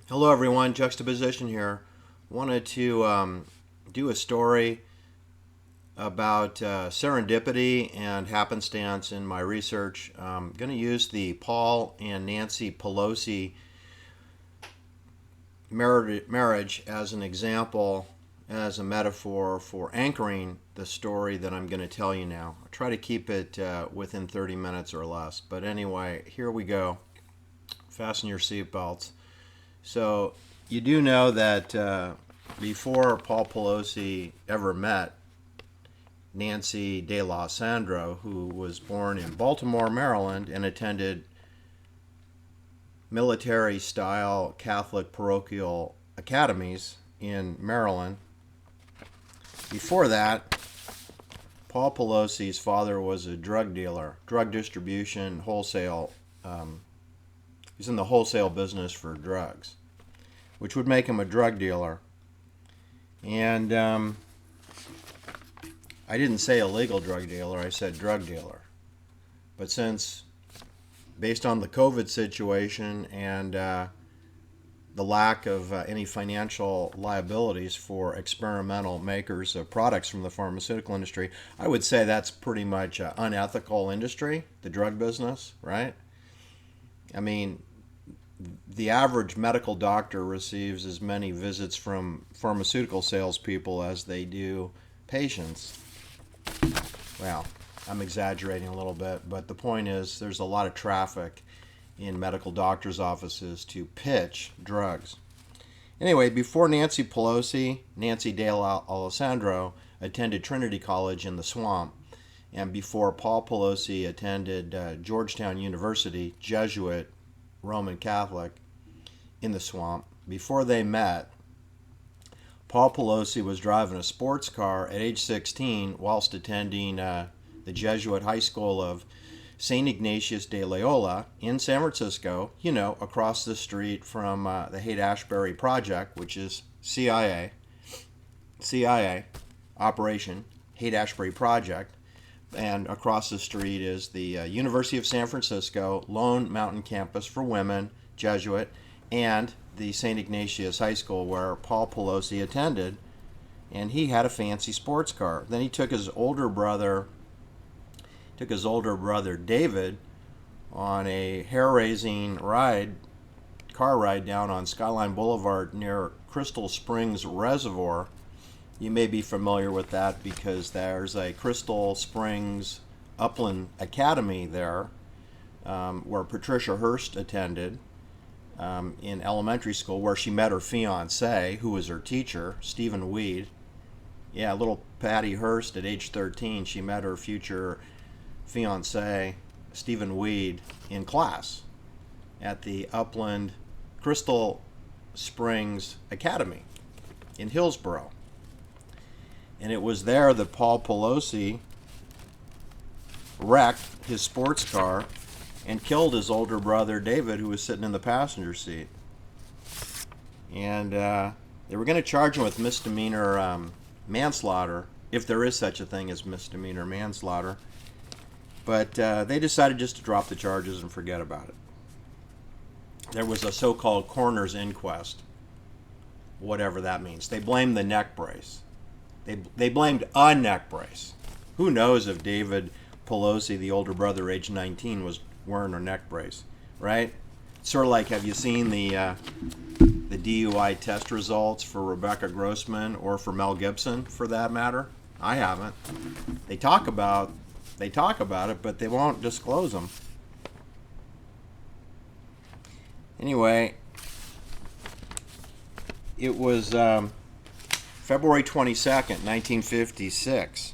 Hello, everyone. Juxtaposition here. Wanted to do a story about serendipity and happenstance in my research. I'm going to use the Paul and Nancy Pelosi marriage as an example, as a metaphor for anchoring the story that I'm going to tell you now. I'll try to keep it within 30 minutes or less. But anyway, here we go. Fasten your seatbelts. So you do know that before Paul Pelosi ever met Nancy De La Sandro, who was born in Baltimore, Maryland, and attended military-style Catholic parochial academies in Maryland. Before that, Paul Pelosi's father was a drug dealer, drug distribution, wholesale. He's in the wholesale business for drugs, which would make him a drug dealer. And I didn't say illegal drug dealer, I said drug dealer. But since, based on the COVID situation and the lack of any financial liabilities for experimental makers of products from the pharmaceutical industry, I would say that's pretty much an unethical industry, the drug business, right? I mean, the average medical doctor receives as many visits from pharmaceutical salespeople as they do patients. Well, I'm exaggerating a little bit, but the point is there's a lot of traffic in medical doctors' offices to pitch drugs. Anyway, before Nancy Pelosi, Nancy De La Alessandro attended Trinity College in the Swamp, and before Paul Pelosi attended Georgetown University, Jesuit Roman Catholic, in the Swamp, before they met, Paul Pelosi was driving a sports car at age 16 whilst attending the Jesuit High School of St. Ignatius de Loyola in San Francisco, across the street from the Haight-Ashbury Project, which is CIA Operation Haight-Ashbury Project. And across the street is the University of San Francisco Lone Mountain Campus for Women, Jesuit, and the St. Ignatius High School where Paul Pelosi attended. And he had a fancy sports car. Then he took his older brother David on a hair-raising car ride down on Skyline Boulevard near Crystal Springs Reservoir. You may be familiar with that because there's a Crystal Springs Upland Academy there where Patricia Hearst attended in elementary school, where she met her fiance, who was her teacher, Stephen Weed. Yeah, little Patty Hearst at age 13, she met her future fiance, Stephen Weed, in class at the Upland Crystal Springs Academy in Hillsborough. And it was there that Paul Pelosi wrecked his sports car and killed his older brother David, who was sitting in the passenger seat. And they were going to charge him with misdemeanor manslaughter, if there is such a thing as misdemeanor manslaughter. But they decided just to drop the charges and forget about it. There was a so-called coroner's inquest, whatever that means. They blamed the neck brace. They blamed a neck brace. Who knows if David Pelosi, the older brother, age 19, was wearing a neck brace, right? Sort of like, have you seen the DUI test results for Rebecca Grossman or for Mel Gibson, for that matter? I haven't. They talk about it, but they won't disclose them. Anyway, it was February 22nd, 1956.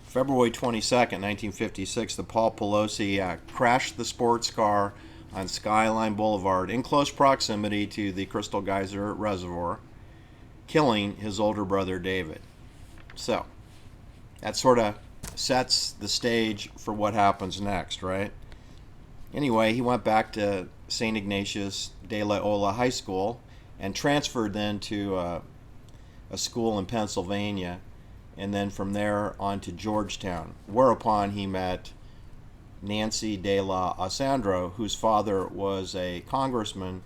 February 22nd, 1956, the Paul Pelosi crashed the sports car on Skyline Boulevard in close proximity to the Crystal Geyser Reservoir, killing his older brother David. So, that sort of sets the stage for what happens next, right? Anyway, he went back to St. Ignatius de Loyola High School and transferred then to a school in Pennsylvania, and then from there on to Georgetown, whereupon he met Nancy De La Alessandro, whose father was a congressman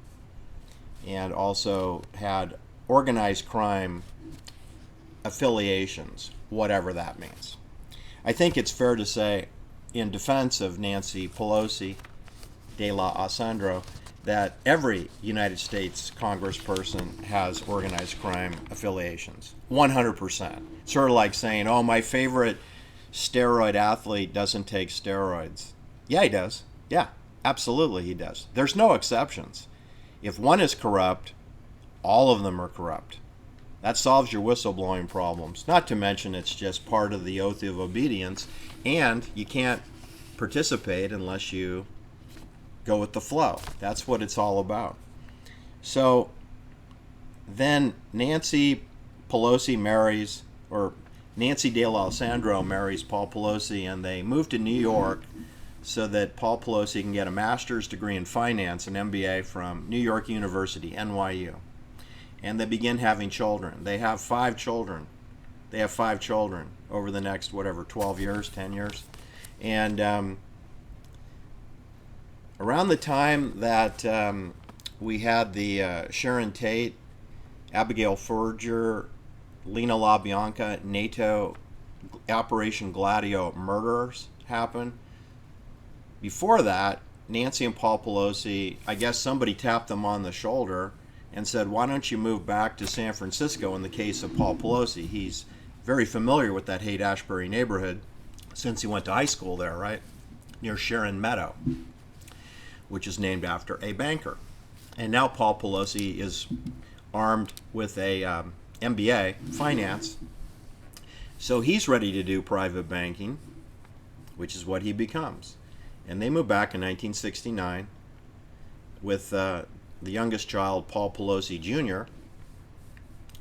and also had organized crime affiliations, whatever that means. I think it's fair to say, in defense of Nancy Pelosi de la Asandro, that every United States congressperson has organized crime affiliations. 100%. Sort of like saying, oh, my favorite steroid athlete doesn't take steroids. Yeah, he does. Yeah, absolutely he does. There's no exceptions. If one is corrupt, all of them are corrupt. That solves your whistleblowing problems. Not to mention it's just part of the oath of obedience, and you can't participate unless you go with the flow. That's what it's all about. So then Nancy Pelosi marries, or Nancy de la Alessandro marries Paul Pelosi, and they move to New York so that Paul Pelosi can get a master's degree in finance, an MBA from New York University, NYU. And they begin having children. They have 5 children. They have 5 children over the next, 12 years, 10 years. And around the time that we had the Sharon Tate, Abigail Folger, Lena LaBianca, NATO, Operation Gladio murders happen, before that, Nancy and Paul Pelosi, I guess somebody tapped them on the shoulder and said, why don't you move back to San Francisco in the case of Paul Pelosi? He's very familiar with that Haight-Ashbury neighborhood since he went to high school there, right? Near Sharon Meadow, which is named after a banker. And now Paul Pelosi is armed with a MBA, finance. So he's ready to do private banking, which is what he becomes. And they move back in 1969 with the youngest child, Paul Pelosi Jr.,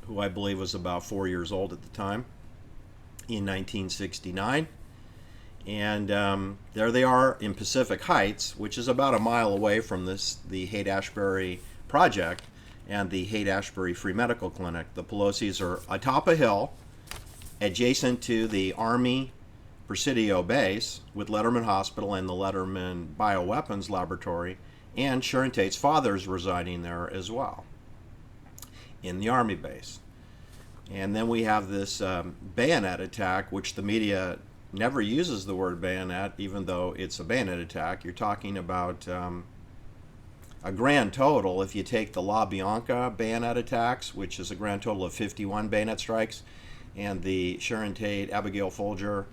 who I believe was about 4 years old at the time, in 1969. And there they are in Pacific Heights, which is about a mile away from the Haight-Ashbury project and the Haight-Ashbury Free Medical Clinic. The Pelosis are atop a hill adjacent to the Army Presidio base with Letterman Hospital and the Letterman Bioweapons Laboratory, and Sharon Tate's father is residing there as well in the Army base. And then we have this bayonet attack, which the media never uses the word bayonet, even though it's a bayonet attack. You're talking about a grand total, if you take the LaBianca bayonet attacks, which is a grand total of 51 bayonet strikes, and the Sharon Tate, Abigail Folger,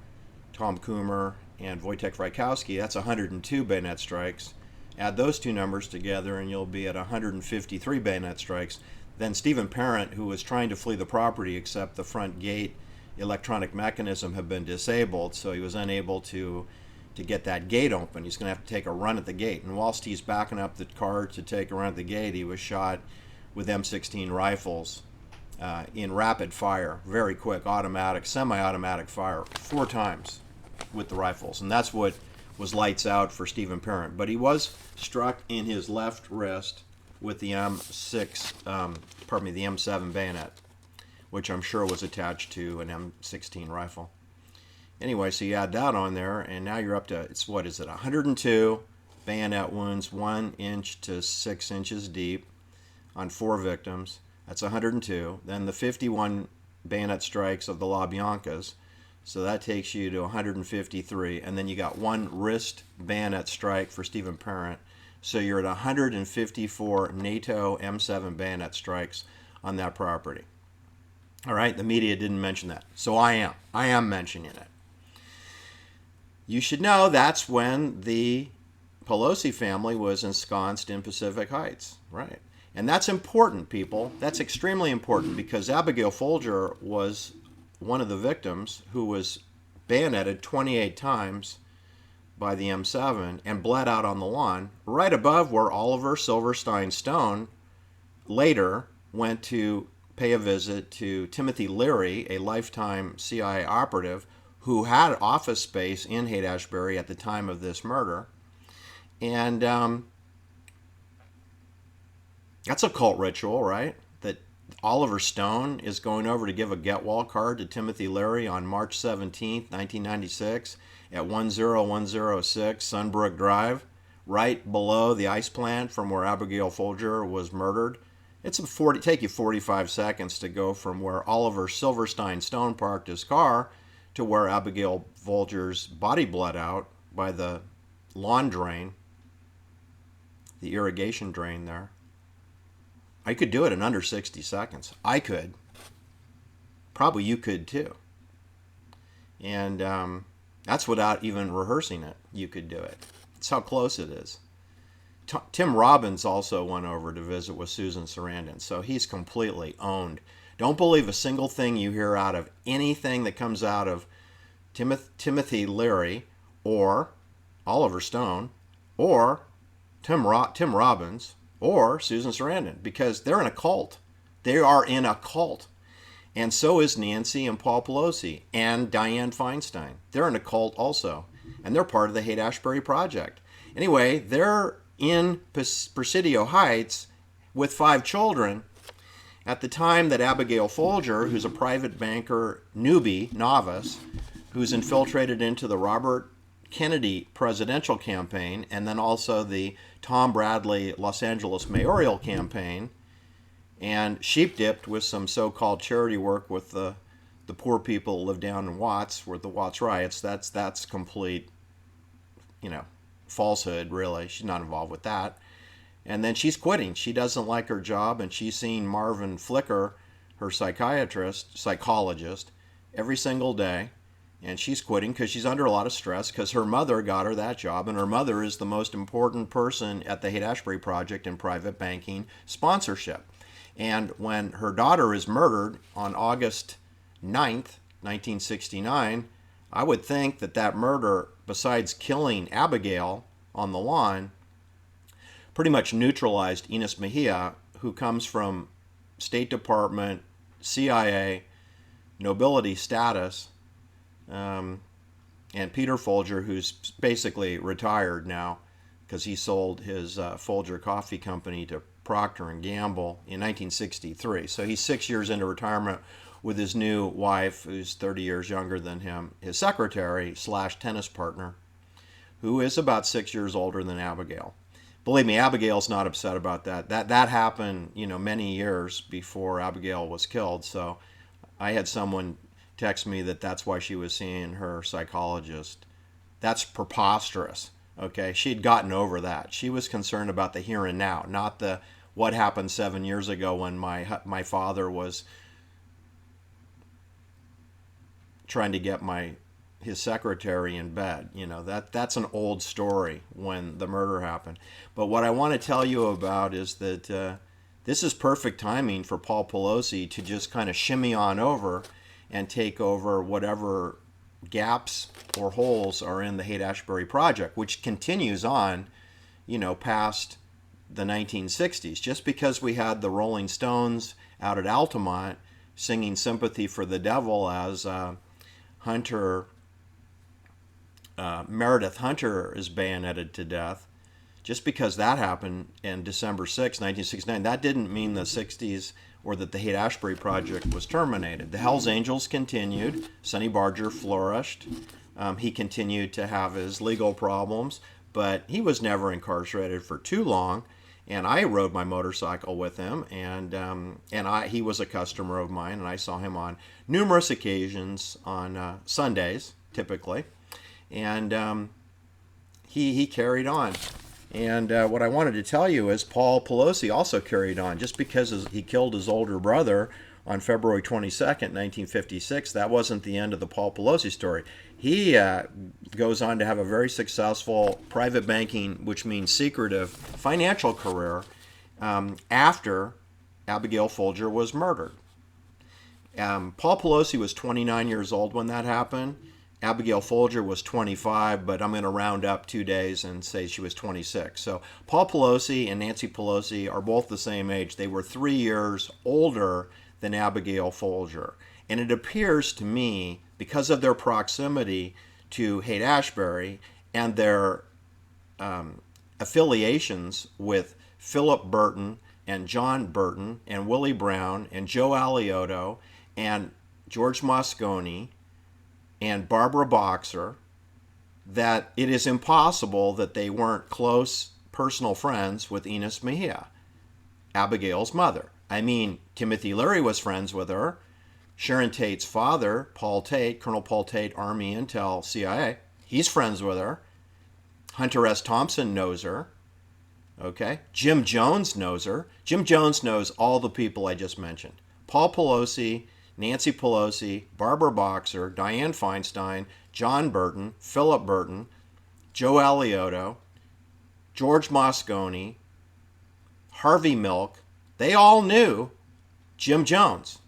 Tom Coomer, and Wojtek Frykowski, that's 102 bayonet strikes. Add those two numbers together and you'll be at 153 bayonet strikes. Then Stephen Parent, who was trying to flee the property, except the front gate electronic mechanism had been disabled, so he was unable to get that gate open. He's going to have to take a run at the gate. And whilst he's backing up the car to take a run at the gate, he was shot with M16 rifles in rapid fire, very quick, automatic, semi-automatic fire, 4 times with the rifles. And that's what was lights out for Stephen Parent. But he was struck in his left wrist with the the M7 bayonet, which I'm sure was attached to an M16 rifle. Anyway, so you add that on there, and now you're up to, 102 bayonet wounds, 1 inch to 6 inches deep on 4 victims. That's 102. Then the 51 bayonet strikes of the LaBiancas, so that takes you to 153. And then you got 1 wrist bayonet strike for Stephen Parent. So you're at 154 NATO M7 bayonet strikes on that property. All right, the media didn't mention that, so I am mentioning it. You should know that's when the Pelosi family was ensconced in Pacific Heights, right? And that's important, people. That's extremely important, because Abigail Folger was one of the victims who was bayoneted 28 times by the M7 and bled out on the lawn right above where Oliver Silverstein Stone later went to pay a visit to Timothy Leary, a lifetime CIA operative who had office space in Haight-Ashbury at the time of this murder. And that's a cult ritual, right? That Oliver Stone is going over to give a get well card to Timothy Leary on March 17th, 1996 at 10106 Sunbrook Drive, right below the ice plant from where Abigail Folger was murdered Take you 45 seconds to go from where Oliver Silverstein Stone parked his car to where Abigail Folger's body bled out by the lawn drain, the irrigation drain there. I could do it in under 60 seconds. I could. Probably you could too. And that's without even rehearsing it. You could do it. That's how close it is. Tim Robbins also went over to visit with Susan Sarandon, so he's completely owned. Don't believe a single thing you hear out of anything that comes out of Timothy Leary or Oliver Stone or Tim Robbins or Susan Sarandon, because they're in a cult. They are in a cult. And so is Nancy and Paul Pelosi and Dianne Feinstein. They're in a cult also. And they're part of the Haight-Ashbury Project. Anyway, they're in Presidio Heights with 5 children at the time that Abigail Folger, who's a private banker novice, who's infiltrated into the Robert Kennedy presidential campaign and then also the Tom Bradley Los Angeles mayoral campaign, and sheep-dipped with some so-called charity work with the poor people who live down in Watts, with the Watts riots. That's complete, falsehood, really. She's not involved with that. And then she's quitting. She doesn't like her job, and she's seen Marvin Flicker, her psychologist, every single day. And she's quitting because she's under a lot of stress because her mother got her that job, and her mother is the most important person at the Haight-Ashbury Project in private banking sponsorship. And when her daughter is murdered on August 9th, 1969, I would think that murder, besides killing Abigail on the lawn, pretty much neutralized Ines Mejia, who comes from State Department, CIA, nobility status, and Peter Folger, who's basically retired now because he sold his Folger Coffee Company to Procter & Gamble in 1963. So he's 6 years into retirement with his new wife, who's 30 years younger than him, his secretary / tennis partner, who is about 6 years older than Abigail. Believe me, Abigail's not upset about that. That happened, many years before Abigail was killed. So I had someone text me that's why she was seeing her psychologist. That's preposterous. Okay, she'd gotten over that. She was concerned about the here and now, not the what happened 7 years ago when my father was trying to get his secretary in bed. That's an old story when the murder happened. But what I want to tell you about is that this is perfect timing for Paul Pelosi to just kind of shimmy on over and take over whatever gaps or holes are in the Haight-Ashbury Project, which continues on, past the 1960s. Just because we had the Rolling Stones out at Altamont singing Sympathy for the Devil as Meredith Hunter is bayoneted to death, just because that happened in December 6, 1969, that didn't mean the 60s or that the Haight-Ashbury Project was terminated. The Hells Angels continued. Sonny Barger flourished. He continued to have his legal problems, but he was never incarcerated for too long. And I rode my motorcycle with him, and he was a customer of mine, and I saw him on numerous occasions on Sundays, typically. And he carried on. And what I wanted to tell you is Paul Pelosi also carried on. Just because he killed his older brother on February 22nd, 1956, that wasn't the end of the Paul Pelosi story. He goes on to have a very successful private banking, which means secretive, financial career after Abigail Folger was murdered. Paul Pelosi was 29 years old when that happened. Abigail Folger was 25, but I'm going to round up 2 days and say she was 26. So Paul Pelosi and Nancy Pelosi are both the same age. They were 3 years older than Abigail Folger. And it appears to me, because of their proximity to Haight-Ashbury and their affiliations with Philip Burton and John Burton and Willie Brown and Joe Alioto and George Moscone and Barbara Boxer, that it is impossible that they weren't close personal friends with Ines Mejia, Abigail's mother. I mean, Timothy Leary was friends with her. Sharon Tate's father, Paul Tate, Colonel Paul Tate, Army Intel, CIA, he's friends with her. Hunter S. Thompson knows her. Okay? Jim Jones knows her. Jim Jones knows all the people I just mentioned. Paul Pelosi, Nancy Pelosi, Barbara Boxer, Dianne Feinstein, John Burton, Philip Burton, Joe Alioto, George Moscone, Harvey Milk, they all knew Jim Jones.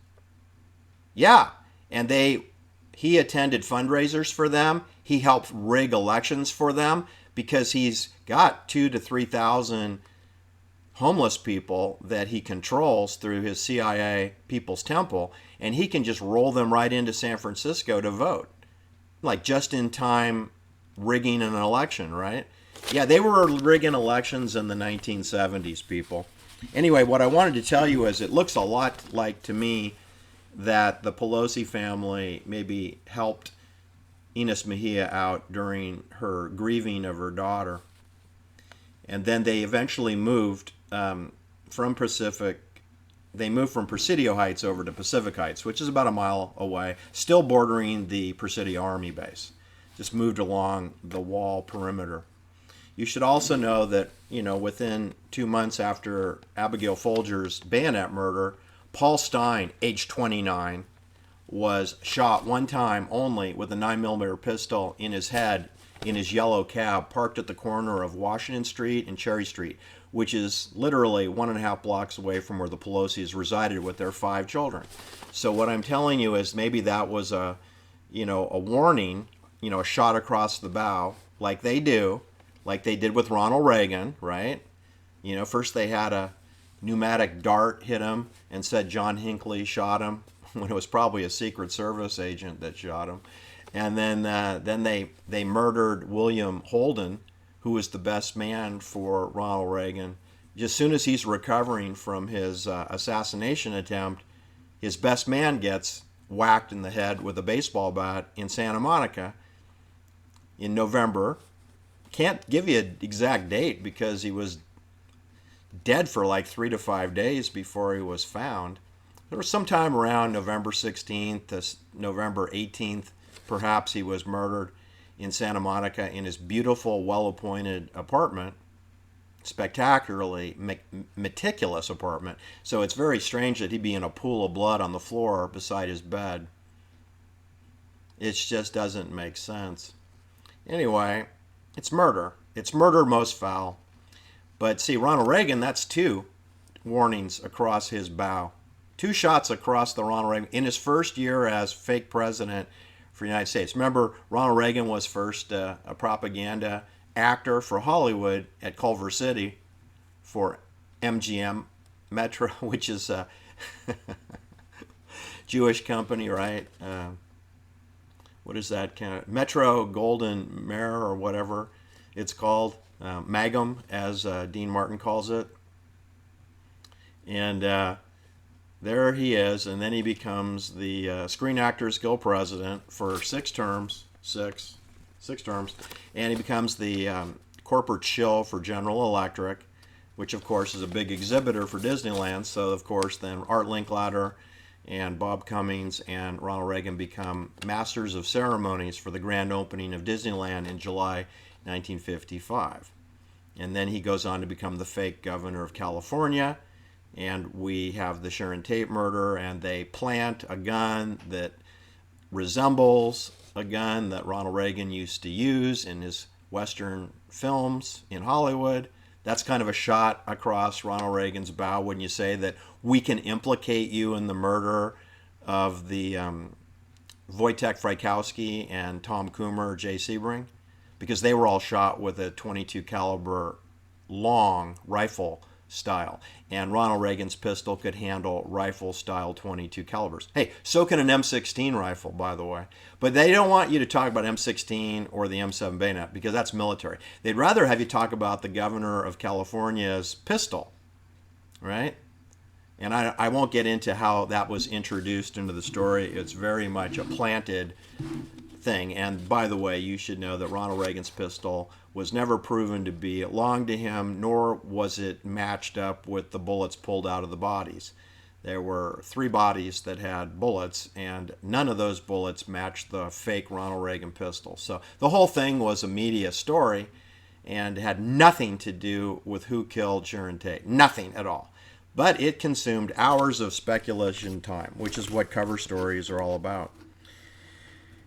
Yeah, and he attended fundraisers for them. He helped rig elections for them because he's got 2,000 to 3,000 homeless people that he controls through his CIA People's Temple, and he can just roll them right into San Francisco to vote. Like just in time rigging an election, right? Yeah, they were rigging elections in the 1970s, people. Anyway, what I wanted to tell you is it looks a lot like to me that the Pelosi family maybe helped Ines Mejia out during her grieving of her daughter. And then they eventually moved from Presidio Heights over to Pacific Heights, which is about a mile away, still bordering the Presidio Army base. Just moved along the wall perimeter. You should also know that, within 2 months after Abigail Folger's bayonet murder, Paul Stein, age 29, was shot one time only with a 9mm pistol in his head in his yellow cab parked at the corner of Washington Street and Cherry Street, which is literally 1.5 blocks away from where the Pelosi's resided with their 5 children. So what I'm telling you is maybe that was a warning, a shot across the bow, like they did with Ronald Reagan, right? First they had a pneumatic dart hit him and said John Hinckley shot him when it was probably a Secret Service agent that shot him. And then they murdered William Holden, who was the best man for Ronald Reagan. Just as soon as he's recovering from his assassination attempt, his best man gets whacked in the head with a baseball bat in Santa Monica in November. Can't give you an exact date because he was dead for like 3 to 5 days before he was found. There was sometime around November 16th to November 18th, perhaps, he was murdered in Santa Monica in his beautiful, well-appointed apartment, spectacularly meticulous apartment. So it's very strange that he'd be in a pool of blood on the floor beside his bed. It just doesn't make sense. Anyway, it's murder. It's murder most foul. But see, Ronald Reagan, that's 2 warnings across his bow. 2 shots across the Ronald Reagan in his first year as fake president for the United States. Remember, Ronald Reagan was first a propaganda actor for Hollywood at Culver City for MGM Metro, which is a Jewish company, right? What is that kind of Metro Golden Mare or whatever it's called, Magum, as Dean Martin calls it. And there he is, and then he becomes the Screen Actors Guild president for 6 terms, six terms, and he becomes the corporate shill for General Electric, which of course is a big exhibitor for Disneyland. So of course then Art Linklater and Bob Cummings and Ronald Reagan become masters of ceremonies for the grand opening of Disneyland in July 1955. And then he goes on to become the fake governor of California. And we have the Sharon Tate murder, and they plant a gun that resembles a gun that Ronald Reagan used to use in his Western films in Hollywood. That's kind of a shot across Ronald Reagan's bow, wouldn't you say, that we can implicate you in the murder of the Wojtek Frykowski and Tom Coomer, Jay Sebring? Because they were all shot with a .22 caliber long rifle style, and Ronald Reagan's pistol could handle rifle style .22 calibers. Hey, so can an M16 rifle, by the way. But they don't want you to talk about M16 or the M7 bayonet because that's military. They'd rather have you talk about the governor of California's pistol, right? And I won't get into how that was introduced into the story. It's very much a planted thing. And by the way, you should know that Ronald Reagan's pistol was never proven to belong to him, nor was it matched up with the bullets pulled out of the bodies. There were 3 bodies that had bullets, and none of those bullets matched the fake Ronald Reagan pistol. So the whole thing was a media story and had nothing to do with who killed Sharon Tate. Nothing at all. But it consumed hours of speculation time, which is what cover stories are all about.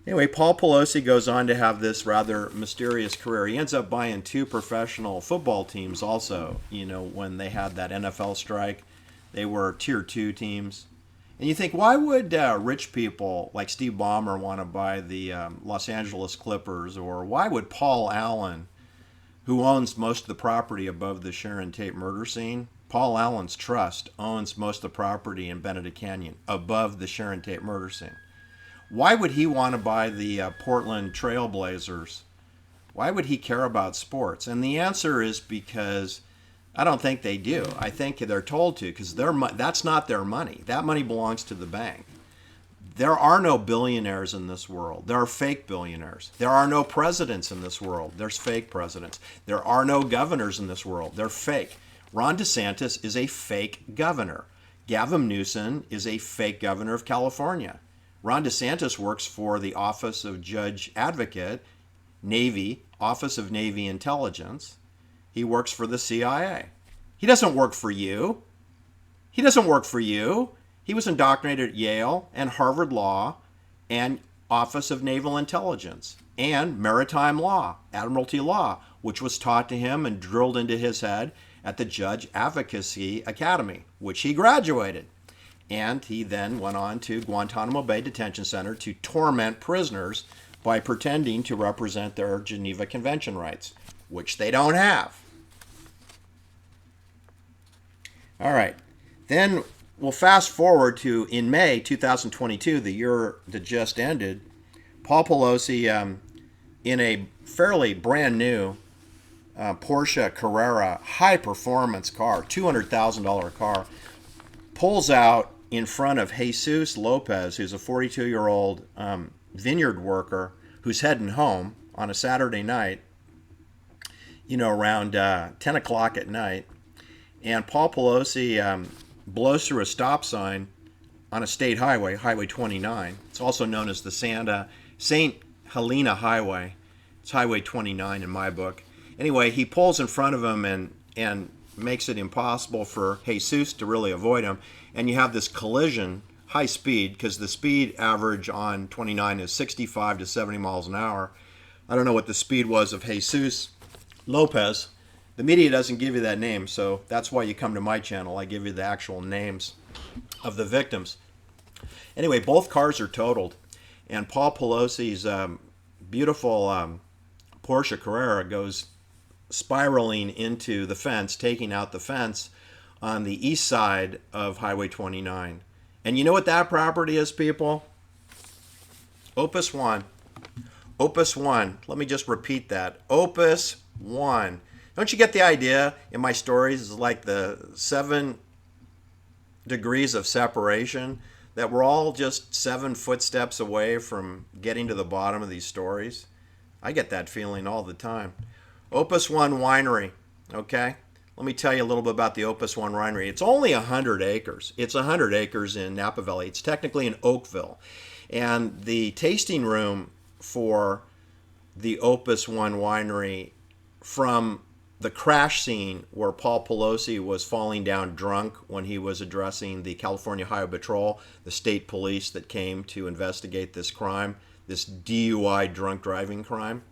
Anyway, Paul Pelosi goes on to have this rather mysterious career. He ends up buying 2 professional football teams also, when they had that NFL strike. They were tier 2 teams. And you think, why would rich people like Steve Ballmer want to buy the Los Angeles Clippers? Or why would Paul Allen, who owns most of the property above the Sharon Tate murder scene, Paul Allen's trust owns most of the property in Benedict Canyon above the Sharon Tate murder scene. Why would he want to buy the Portland Trail Blazers? Why would he care about sports? And the answer is because I don't think they do. I think they're told to, because that's not their money. That money belongs to the bank. There are no billionaires in this world. There are fake billionaires. There are no presidents in this world. There's fake presidents. There are no governors in this world. They're fake. Ron DeSantis is a fake governor. Gavin Newsom is a fake governor of California. Ron DeSantis works for the Office of Judge Advocate, Navy, Office of Navy Intelligence. He works for the CIA. He doesn't work for you. He doesn't work for you. He was indoctrinated at Yale and Harvard Law and Office of Naval Intelligence and Maritime Law, Admiralty Law, which was taught to him and drilled into his head at the Judge Advocacy Academy, which he graduated. And he then went on to Guantanamo Bay Detention Center to torment prisoners by pretending to represent their Geneva Convention rights, which they don't have. All right. Then we'll fast forward to in May 2022, the year that just ended. Paul Pelosi, in a fairly brand new Porsche Carrera high-performance car, $200,000 car, pulls out in front of Jesus Lopez, who's a 42-year-old vineyard worker who's heading home on a Saturday night, around 10 o'clock at night. And Paul Pelosi blows through a stop sign on a state highway, Highway 29. It's also known as the St. Helena Highway. It's Highway 29 in my book. Anyway, he pulls in front of him and makes it impossible for Jesus to really avoid him. And you have this collision, high speed, because the speed average on 29 is 65 to 70 miles an hour. I don't know what the speed was of Jesus Lopez. The media doesn't give you that name, so that's why you come to my channel. I give you the actual names of the victims. Anyway, both cars are totaled, and Paul Pelosi's beautiful Porsche Carrera goes spiraling into the fence, taking out the fence on the east side of Highway 29. And you know what that property is, people? Opus 1. Opus 1. Let me just repeat that. Opus 1. Don't you get the idea in my stories? It's like the 7 degrees of separation, that we're all just 7 footsteps away from getting to the bottom of these stories. I get that feeling all the time. Opus 1 Winery, okay? Let me tell you a little bit about the Opus 1 Winery. It's only 100 acres. It's 100 acres in Napa Valley. It's technically in Oakville. And the tasting room for the Opus 1 Winery, from the crash scene where Paul Pelosi was falling down drunk when he was addressing the California Highway Patrol, the state police that came to investigate this crime, this DUI drunk driving crime.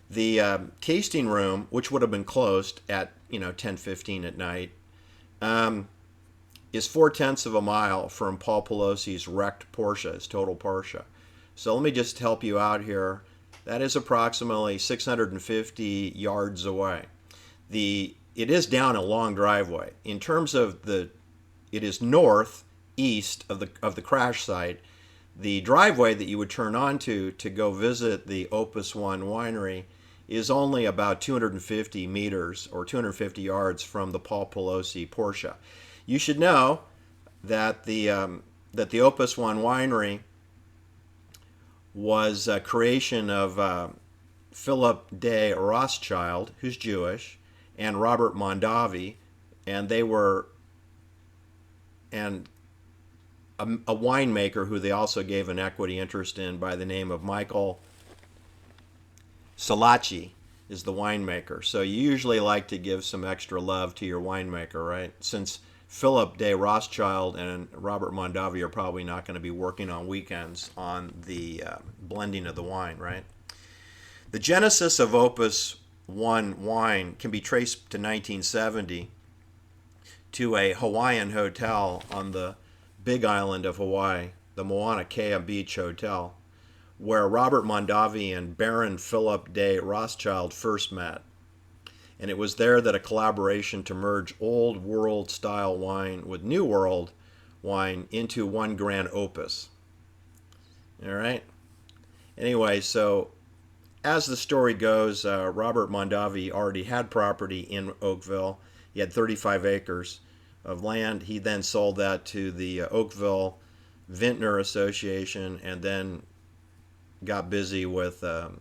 The tasting room, which would have been closed at 10:15 at night, is 4/10 of a mile from Paul Pelosi's wrecked Porsche, his total Porsche. So let me just help you out here. That is approximately 650 yards away. It is down a long driveway. In terms of it is northeast of the crash site. The driveway that you would turn onto to go visit the Opus 1 Winery is only about 250 meters or 250 yards from the Paul Pelosi Porsche. You should know that the Opus 1 Winery was a creation of Philip de Rothschild, who's Jewish, and Robert Mondavi, and a winemaker who they also gave an equity interest in by the name of Michael Salachi is the winemaker. So you usually like to give some extra love to your winemaker, right? Since Philip de Rothschild and Robert Mondavi are probably not going to be working on weekends on the blending of the wine, right? The genesis of Opus 1 wine can be traced to 1970 to a Hawaiian hotel on the Big Island of Hawaii, the Mauna Kea Beach Hotel, where Robert Mondavi and Baron Philip de Rothschild first met. And it was there that a collaboration to merge old world style wine with new world wine into one grand opus. All right? Anyway, so as the story goes, Robert Mondavi already had property in Oakville. He had 35 acres of land. He then sold that to the Oakville Vintner Association and then got busy with the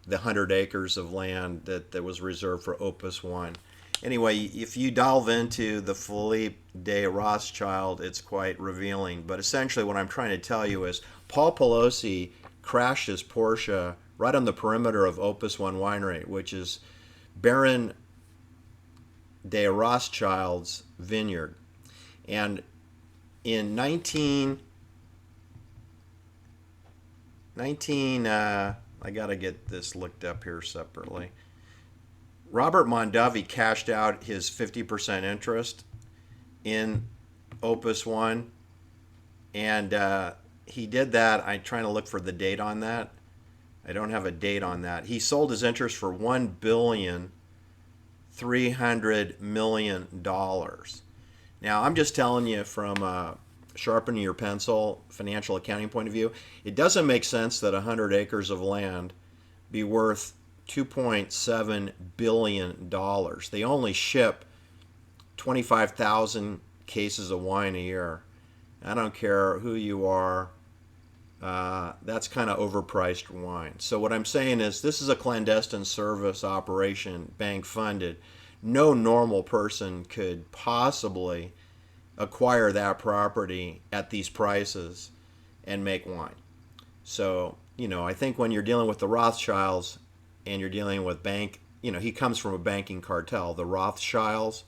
100 acres of land that was reserved for Opus 1. Anyway, if you delve into the Philippe de Rothschild, it's quite revealing. But essentially what I'm trying to tell you is Paul Pelosi crashed his Porche right on the perimeter of Opus 1 Winery, which is Baron de Rothschild's vineyard. And in 19 I got to get this looked up here separately. Robert Mondavi cashed out his 50% interest in Opus 1, and he did that. I'm trying to look for the date on that. I don't have a date on that. He sold his interest for $1,300,000,000. Now, I'm just telling you from sharpening your pencil, financial accounting point of view, it doesn't make sense that 100 acres of land be worth $2.7 billion. They only ship 25,000 cases of wine a year. I don't care who you are. That's kind of overpriced wine. So what I'm saying is this is a clandestine service operation, bank funded. No normal person could possibly acquire that property at these prices and make wine. So, I think when you're dealing with the Rothschilds and you're dealing with he comes from a banking cartel, the Rothschilds,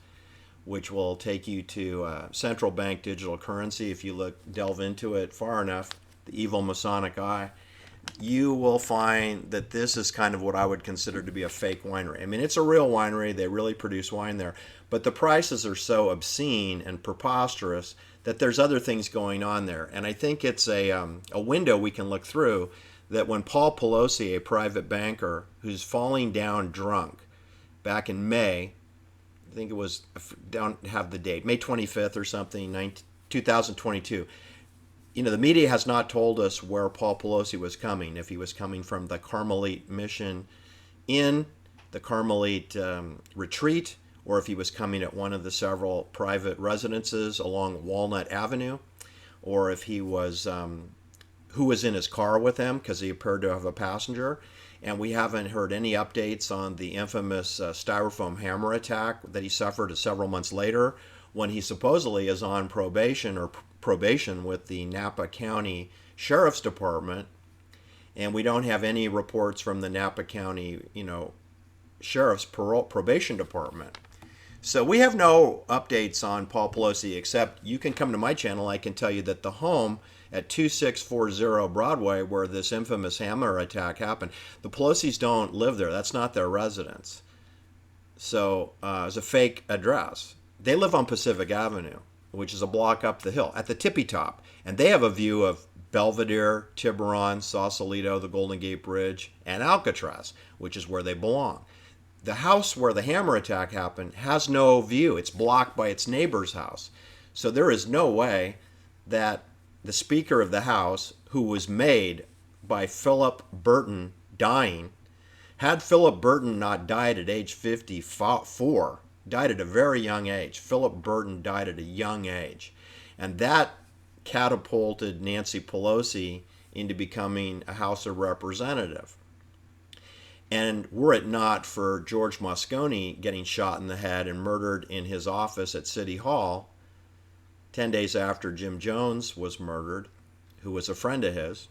which will take you to central bank digital currency if you delve into it far enough, the evil Masonic eye, you will find that this is kind of what I would consider to be a fake winery. I mean, it's a real winery. They really produce wine there. But the prices are so obscene and preposterous that there's other things going on there. And I think it's a window we can look through that when Paul Pelosi, a private banker who's falling down drunk back in May, I think it was, don't have the date, May 25th or something, 2022. The media has not told us where Paul Pelosi was coming, if he was coming from the Carmelite Mission Inn, the Carmelite Retreat, or if he was coming at one of the several private residences along Walnut Avenue, or if he was, who was in his car with him, because he appeared to have a passenger. And we haven't heard any updates on the infamous Styrofoam hammer attack that he suffered several months later when he supposedly is on probation with the Napa County Sheriff's Department. And we don't have any reports from the Napa County, Sheriff's Probation Department. So we have no updates on Paul Pelosi, except you can come to my channel. I can tell you that the home at 2640 Broadway, where this infamous hammer attack happened, the Pelosi's don't live there. That's not their residence. So it's a fake address. They live on Pacific Avenue, which is a block up the hill at the tippy top. And they have a view of Belvedere, Tiburon, Sausalito, the Golden Gate Bridge, and Alcatraz, which is where they belong. The house where the hammer attack happened has no view. It's blocked by its neighbor's house. So there is no way that the Speaker of the House, who was made by Philip Burton dying, had Philip Burton not died at age 54, died at a very young age. Philip Burton died at a young age. And that catapulted Nancy Pelosi into becoming a House of Representative. And were it not for George Moscone getting shot in the head and murdered in his office at City Hall, 10 days after Jim Jones was murdered, who was a friend of his.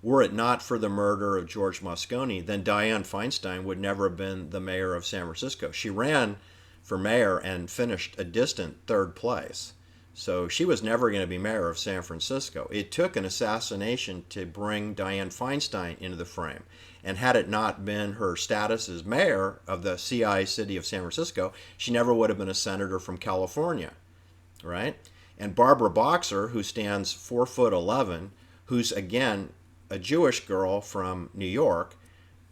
Were it not for the murder of George Moscone, then Dianne Feinstein would never have been the mayor of San Francisco. She ran for mayor and finished a distant third place. So she was never going to be mayor of San Francisco. It took an assassination to bring Dianne Feinstein into the frame. And had it not been her status as mayor of the CI city of San Francisco, she never would have been a senator from California, right? And Barbara Boxer, who stands 4'11", who's again a Jewish girl from New York,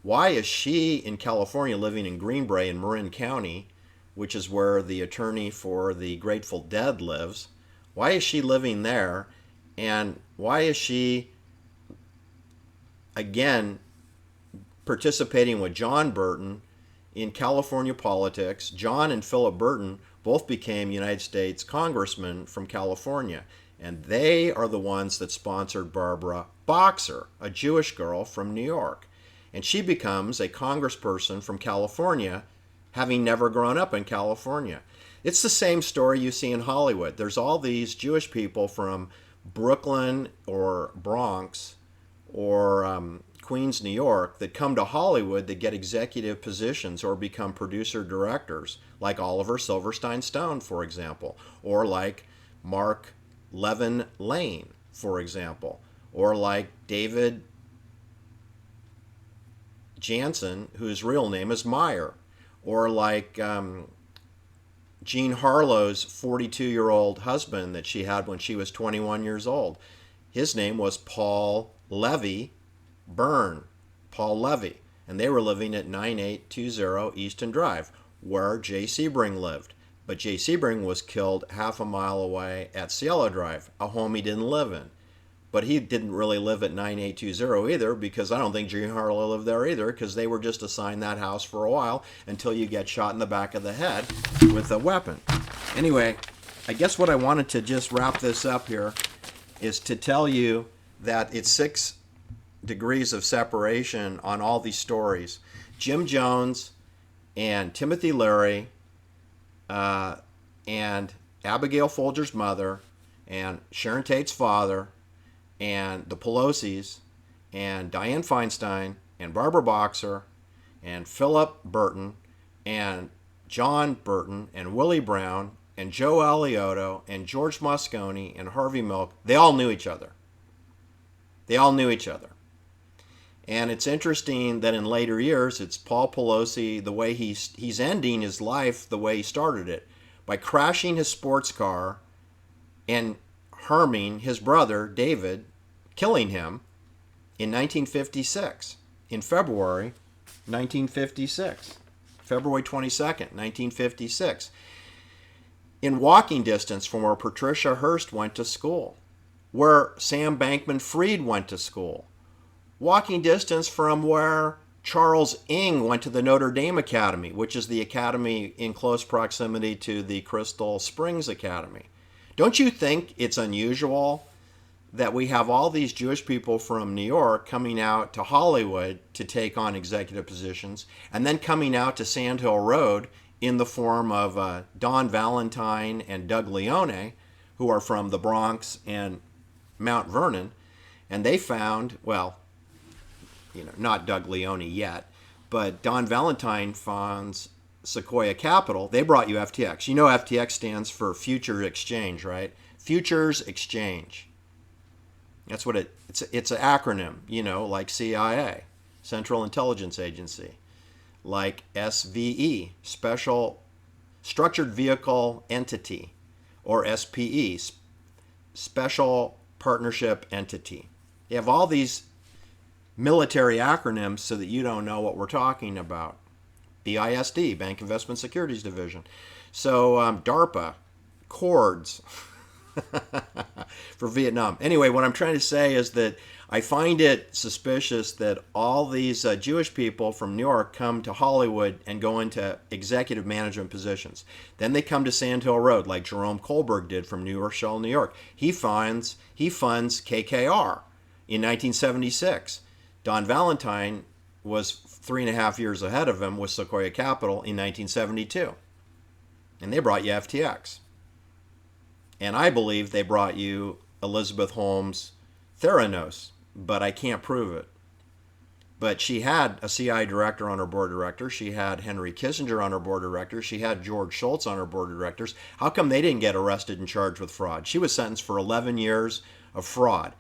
why is she in California living in Greenbrae in Marin County, which is where the attorney for the Grateful Dead lives? Why is she living there? And why is she, again, participating with John Burton in California politics? John and Philip Burton both became United States congressmen from California. And they are the ones that sponsored Barbara Boxer, a Jewish girl from New York. And she becomes a congressperson from California, having never grown up in California. It's the same story you see in Hollywood. There's all these Jewish people from Brooklyn or Bronx or Queens, New York, that come to Hollywood that get executive positions or become producer directors, like Oliver Silverstein Stone, for example, or like Mark Levin Lane, for example, or like David Jansen, whose real name is Meyer, or like Jean Harlow's 42-year-old husband that she had when she was 21 years old. His name was Paul Levy Byrne, Paul Levy, and they were living at 9820 Easton Drive, where Jay Sebring lived. But Jay Sebring was killed half a mile away at Cielo Drive, a home he didn't live in. But he didn't really live at 9820 either, because I don't think Jean Harlow lived there either, because they were just assigned that house for a while until you get shot in the back of the head with a weapon. Anyway, I guess what I wanted to just wrap this up here is to tell you that it's 6 degrees of separation on all these stories. Jim Jones and Timothy Leary and Abigail Folger's mother and Sharon Tate's father and the Pelosi's and Dianne Feinstein and Barbara Boxer and Philip Burton and John Burton and Willie Brown and Joe Alioto and George Moscone and Harvey Milk, they all knew each other. They all knew each other. And it's interesting that in later years, it's Paul Pelosi, the way he's ending his life the way he started it, by crashing his sports car and harming his brother, David, killing him in 1956, in February 1956, February 22nd, 1956, in walking distance from where Patricia Hearst went to school, where Sam Bankman-Fried went to school, walking distance from where Charles Ng went to the Notre Dame Academy, which is the academy in close proximity to the Crystal Springs Academy. Don't you think it's unusual that we have all these Jewish people from New York coming out to Hollywood to take on executive positions, and then coming out to Sand Hill Road in the form of Don Valentine and Doug Leone, who are from the Bronx and Mount Vernon, and they found, well, not Doug Leone yet, but Don Valentine funds Sequoia Capital. They brought you FTX. You know FTX stands for Future Exchange, right? Futures Exchange. That's what it's an acronym, like CIA, Central Intelligence Agency, like SVE, Special Structured Vehicle Entity, or SPE, Special Partnership Entity. You have all these military acronyms so that you don't know what we're talking about. BISD, Bank Investment Securities Division. So DARPA, CORDS for Vietnam. Anyway, what I'm trying to say is that I find it suspicious that all these Jewish people from New York come to Hollywood and go into executive management positions. Then they come to Sand Hill Road, like Jerome Kohlberg did from New Rochelle, New York. He funds KKR in 1976. Don Valentine was 3.5 years ahead of him with Sequoia Capital in 1972. And they brought you FTX. And I believe they brought you Elizabeth Holmes Theranos, but I can't prove it. But she had a CI director on her board of directors. She had Henry Kissinger on her board of directors. She had George Shultz on her board of directors. How come they didn't get arrested and charged with fraud? She was sentenced for 11 years of fraud.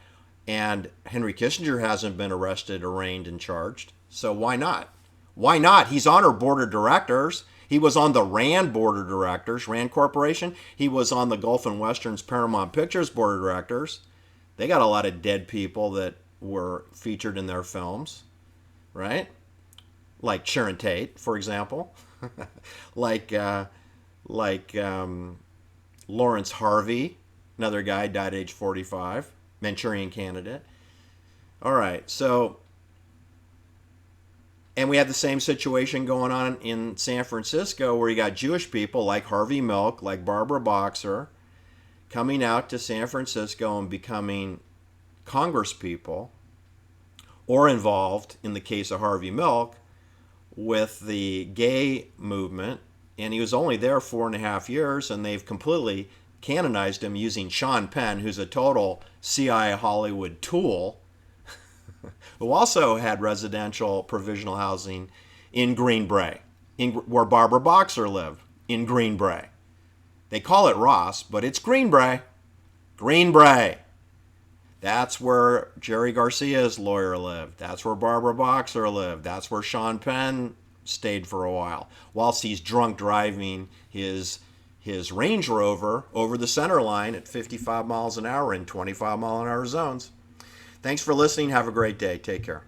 And Henry Kissinger hasn't been arrested, arraigned, and charged. So why not? Why not? He's on her board of directors. He was on the RAND board of directors, RAND Corporation. He was on the Gulf and Western's Paramount Pictures board of directors. They got a lot of dead people that were featured in their films, right? Like Sharon Tate, for example. like Lawrence Harvey, another guy, died at age 45, Manchurian Candidate. All right, so, and we had the same situation going on in San Francisco where you got Jewish people like Harvey Milk, like Barbara Boxer, coming out to San Francisco and becoming congresspeople, or involved, in the case of Harvey Milk, with the gay movement. And he was only there 4.5 years, and they've completely canonized him using Sean Penn, who's a total CI Hollywood tool, who also had residential provisional housing in Green Bay, where Barbara Boxer lived, in Green Bay. They call it Ross, but it's Green Bay. Green Bay. That's where Jerry Garcia's lawyer lived. That's where Barbara Boxer lived. That's where Sean Penn stayed for a while, whilst he's drunk driving his Range Rover over the center line at 55 miles an hour in 25-mile-an-hour zones. Thanks for listening. Have a great day. Take care.